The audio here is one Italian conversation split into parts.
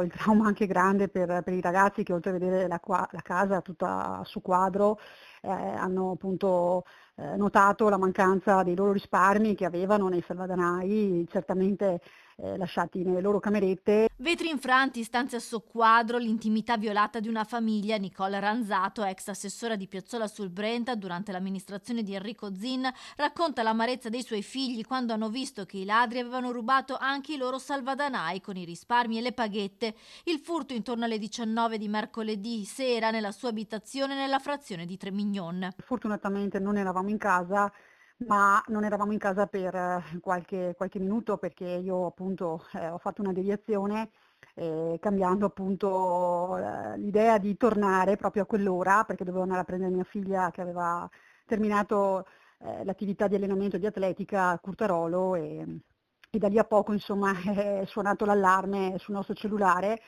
Il trauma anche grande per i ragazzi che oltre a vedere la casa tutta su quadro, hanno appunto, notato la mancanza dei loro risparmi che avevano nei salvadanai, certamente, lasciati nelle loro camerette. Vetri infranti, stanze a soqquadro, l'intimità violata di una famiglia. Nicola Ranzato, ex assessora di Piazzola sul Brenta durante l'amministrazione di Enrico Zin, racconta l'amarezza dei suoi figli quando hanno visto che i ladri avevano rubato anche i loro salvadanai con i risparmi e le paghette. Il furto intorno alle 19 di mercoledì sera nella sua abitazione nella frazione di Tremignon. Fortunatamente non eravamo in casa, ma non eravamo in casa per qualche minuto perché io appunto, ho fatto una deviazione, cambiando appunto, l'idea di tornare proprio a quell'ora, perché dovevo andare a prendere mia figlia che aveva terminato, l'attività di allenamento di atletica a Curtarolo, e da lì a poco insomma è suonato l'allarme sul nostro cellulare.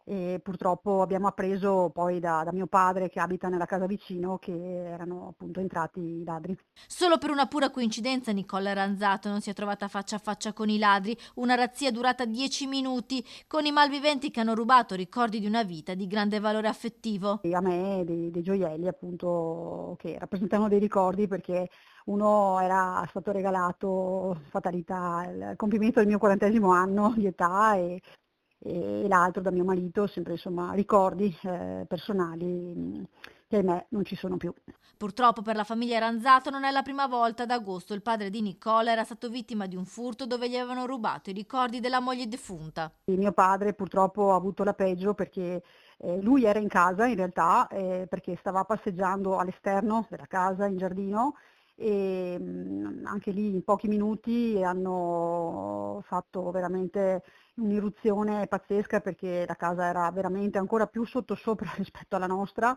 E purtroppo abbiamo appreso poi da mio padre, che abita nella casa vicino, che erano appunto entrati i ladri. Solo per una pura coincidenza Nicola Ranzato non si è trovata faccia a faccia con i ladri, una razzia durata 10 minuti, con i malviventi che hanno rubato ricordi di una vita di grande valore affettivo. E a me dei gioielli appunto che rappresentavano dei ricordi, perché uno era stato regalato, fatalità, il compimento del mio 40° anno di età, e l'altro da mio marito, sempre insomma ricordi, personali, che ahimè non ci sono più. Purtroppo per la famiglia Ranzato non è la prima volta. Ad agosto il padre di Nicola era stato vittima di un furto dove gli avevano rubato i ricordi della moglie defunta. E mio padre purtroppo ha avuto la peggio perché, lui era in casa in realtà, perché stava passeggiando all'esterno della casa in giardino, e, anche lì in pochi minuti hanno fatto veramente un'irruzione pazzesca, perché la casa era veramente ancora più sottosopra rispetto alla nostra.